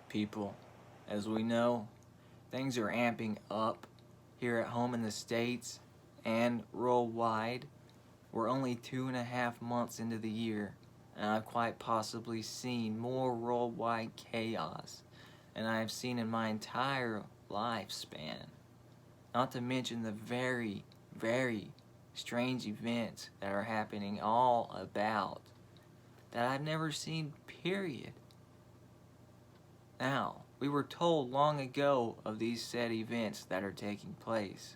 people. As we know, things are amping up here at home in the States and worldwide. We're only 2.5 months into the year, and I've quite possibly seen more worldwide chaos than I have seen in my entire lifespan. Not to mention the very, very strange events that are happening all about that I've never seen, period. Now, we were told long ago of these said events that are taking place.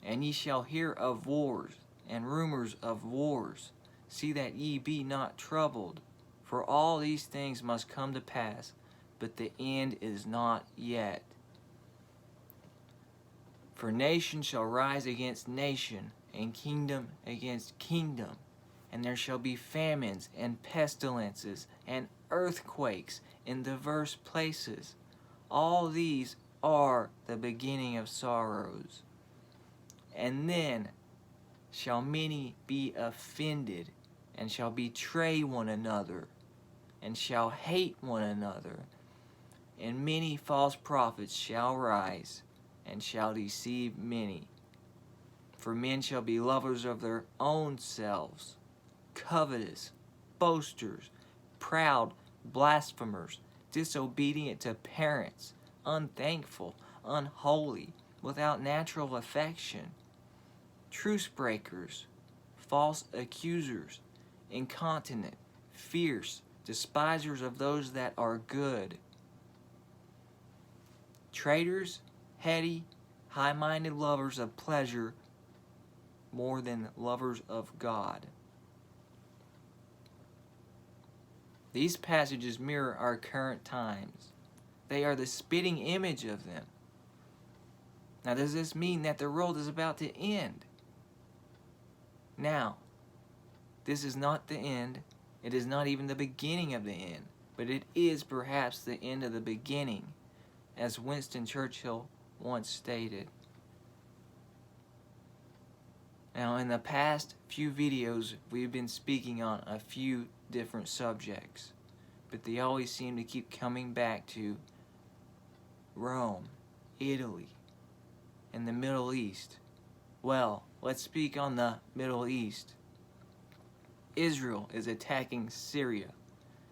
And ye shall hear of wars, and rumors of wars. See that ye be not troubled, for all these things must come to pass, but the end is not yet. For nation shall rise against nation, and kingdom against kingdom, and there shall be famines and pestilences and earthquakes in diverse places. All these are the beginning of sorrows. And then shall many be offended, and shall betray one another, and shall hate one another. And many false prophets shall rise, and shall deceive many. For men shall be lovers of their own selves, covetous, boasters, proud, blasphemers, disobedient to parents, unthankful, unholy, without natural affection, truce breakers, false accusers, incontinent, fierce, despisers of those that are good, traitors, heady, high-minded, lovers of pleasure more than lovers of God. These passages mirror our current times. They are the spitting image of them. Now, does this mean that the world is about to end? Now, this is not the end. It is not even the beginning of the end, but it is perhaps the end of the beginning, as Winston Churchill once stated. Now, in the past few videos, we've been speaking on a few different subjects, but they always seem to keep coming back to Rome, Italy, and the Middle East. Well, let's speak on the Middle East. Israel is attacking Syria.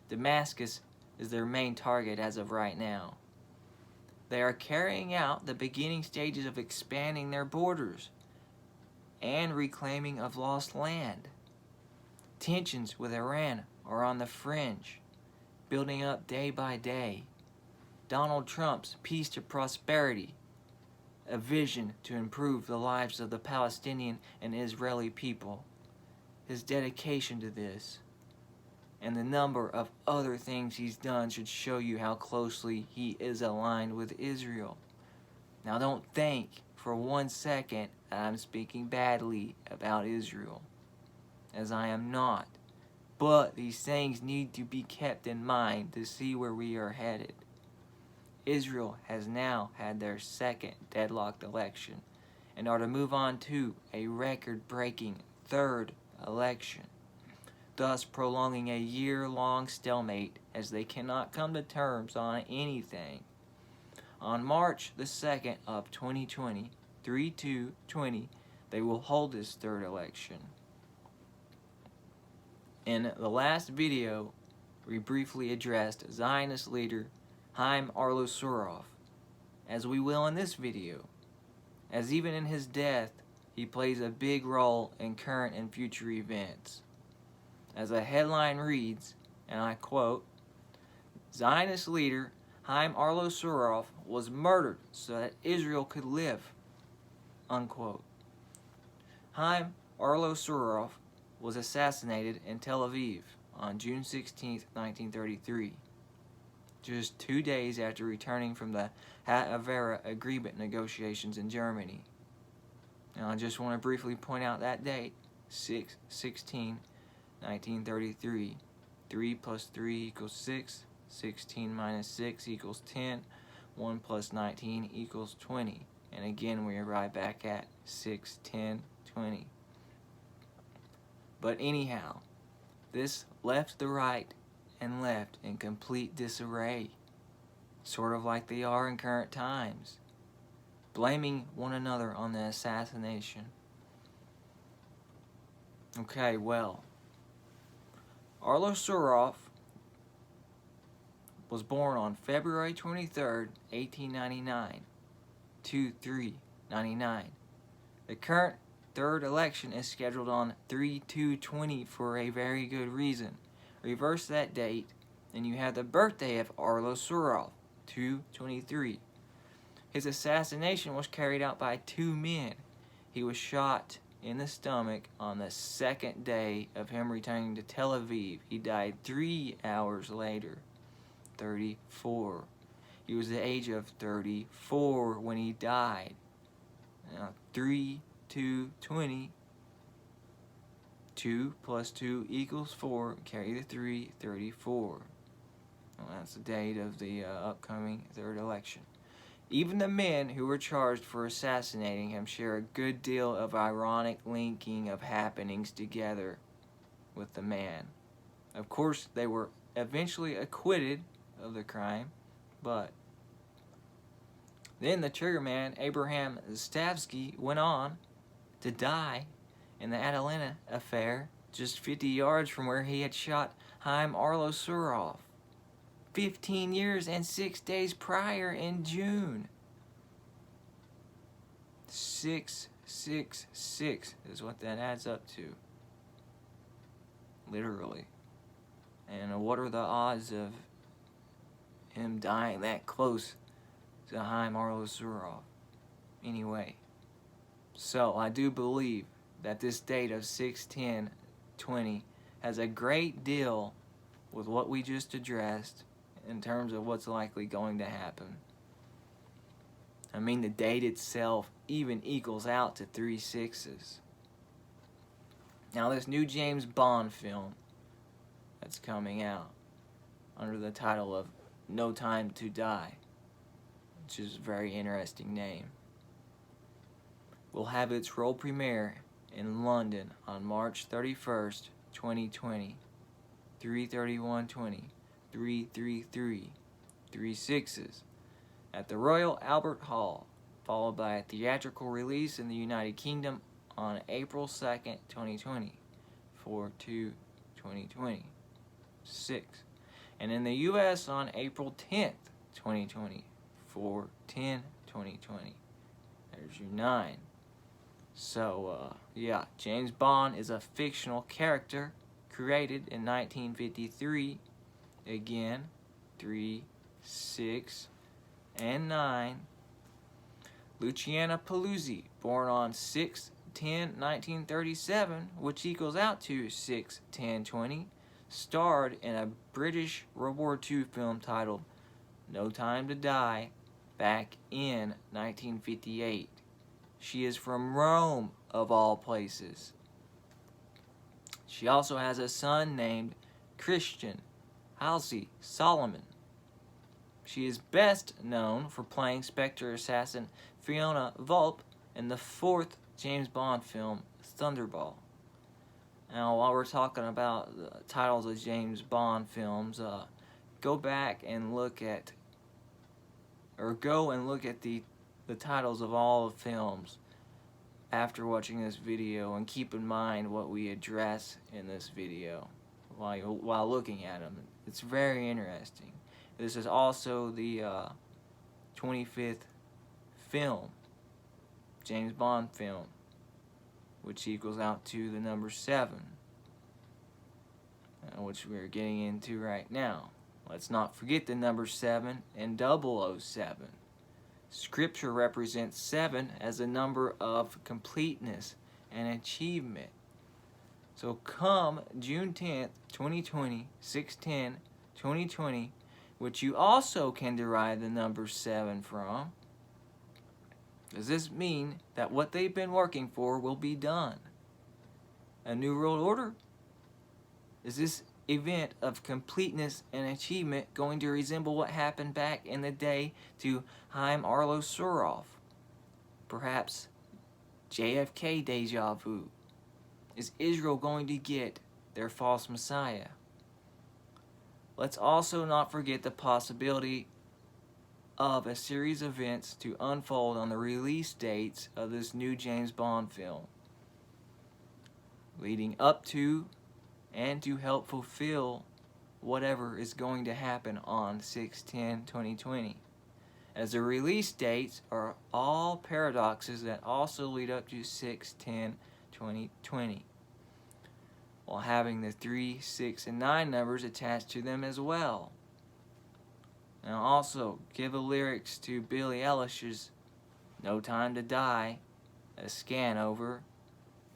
Damascus is their main target as of right now. They are carrying out the beginning stages of expanding their borders and reclaiming of lost land. Tensions with Iran are on the fringe, building up day by day. Donald Trump's Peace to Prosperity, a vision to improve the lives of the Palestinian and Israeli people, his dedication to this, and the number of other things he's done should show you how closely he is aligned with Israel. Now, don't think for 1 second that I'm speaking badly about Israel, as I am not. But these things need to be kept in mind to see where we are headed. Israel has now had their second deadlocked election and are to move on to a record-breaking third election, thus prolonging a year-long stalemate as they cannot come to terms on anything. On March the 2nd of 2020, 3/2/20, they will hold this third election. In the last video, we briefly addressed Zionist leader Haim Arlosurov, as we will in this video, as even in his death, he plays a big role in current and future events. As a headline reads, and I quote, "Zionist leader Haim Arlosurov was murdered so that Israel could live," unquote. Haim Arlosurov was assassinated in Tel Aviv on June 16, 1933, just 2 days after returning from the Haavara agreement negotiations in Germany. Now, I just want to briefly point out that date, 6/16/1933. 3 plus 3 equals 6. 16 minus 6 equals 10. 1 plus 19 equals 20. And again, we arrive back at 6/10/20. But anyhow, this left the right and left in complete disarray. sort of like they are in current times, blaming one another on the assassination. Okay, well, Arlo Surov was born on February 23rd, 1899, 2/3/99. The current third election is scheduled on 3/2/20 for a very good reason. Reverse that date, and you have the birthday of Arlo Surov, 2/23. His assassination was carried out by two men. He was shot in the stomach on the second day of him returning to Tel Aviv. He died 3 hours later, 34. He was the age of 34 when he died. Now, 3/2/20. 2 plus 2 equals 4. Carry the 3, 34. Well, that's the date of the upcoming third election. Even the men who were charged for assassinating him share a good deal of ironic linking of happenings together with the man. Of course, they were eventually acquitted of the crime, but then the triggerman, Abraham Stavsky, went on to die in the Atalanta affair, just 50 yards from where he had shot Haim Arlo Surov 15 years and 6 days prior in June. 666 is what that adds up to. Literally. And what are the odds of him dying that close to Haim Arlo Surov? Anyway, so I do believe that this date of 6/10/20 has a great deal with what we just addressed in terms of what's likely going to happen. I mean, the date itself even equals out to 3 6s. Now, this new James Bond film that's coming out under the title of No Time to Die, which is a very interesting name, will have its world premiere in London on March 31st, 2020, 3/31/20, 3/3/3, 3 6s, at the Royal Albert Hall, followed by a theatrical release in the United Kingdom on April 2nd, 2020, 4/2/2020, 6, and in the US on April 10th, 2020, 4/10/2020. There's your 9. So, yeah, James Bond is a fictional character created in 1953. Again, 3, 6, and 9. Luciana Paluzzi, born on 6/10/1937, which equals out to 6/10/20, starred in a British World War II film titled No Time to Die back in 1958. She is from Rome, of all places. She also has a son named Christian Halsey Solomon. She is best known for playing Spectre assassin Fiona Vulp in the 4th James Bond film, Thunderball. Now, while we're talking about the titles of James Bond films, go and look at the titles of all the films after watching this video, and keep in mind what we address in this video while looking at them. It's very interesting. This is also the 25th film, James Bond film, which equals out to the number 7, which we're getting into right now. Let's not forget the number 7 and 007. Scripture represents 7 as a number of completeness and achievement. So come June 10th, 2020, 6/10/2020, which you also can derive the number 7 from, does this mean that what they've been working for will be done? A new world order? Is this event of completeness and achievement going to resemble what happened back in the day to Haim Arlo Surov? Perhaps JFK deja vu? Is Israel going to get their false messiah? Let's also not forget the possibility of a series of events to unfold on the release dates of this new James Bond film, leading up to and to help fulfill whatever is going to happen on 6/10/2020. As the release dates are all paradoxes that also lead up to 6/10/2020, while having the 3, 6, and 9 numbers attached to them as well. Now also, give the lyrics to Billie Eilish's No Time to Die a scan over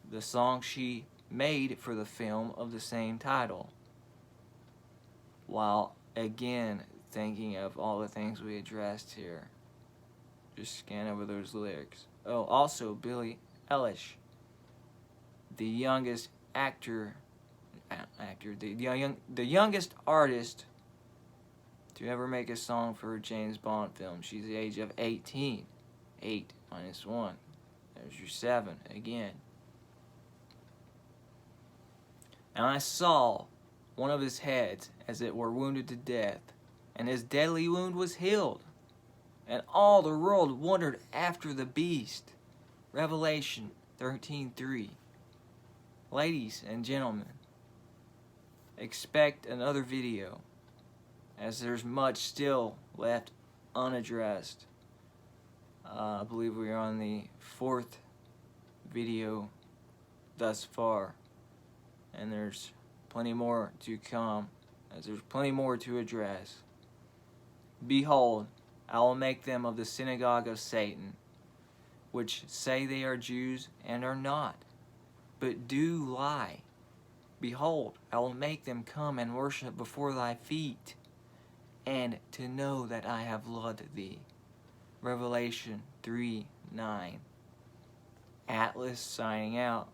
the song she made for the film of the same title, while again thinking of all the things we addressed here. Just scan over those lyrics. Oh, also Billie Eilish, the youngest the youngest artist to ever make a song for a James Bond film. She's the age of 18. 8 minus 1. There's your 7 again. And I saw one of his heads as it were wounded to death, and his deadly wound was healed, and all the world wondered after the beast. Revelation 13:3. Ladies and gentlemen, expect another video, as there's much still left unaddressed. I believe we are on the 4th video thus far, and there's plenty more to come, as there's plenty more to address. Behold, I will make them of the synagogue of Satan, which say they are Jews and are not, but do lie. Behold, I will make them come and worship before thy feet, and to know that I have loved thee. Revelation 3:9. Atlas signing out.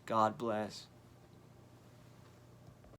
God bless.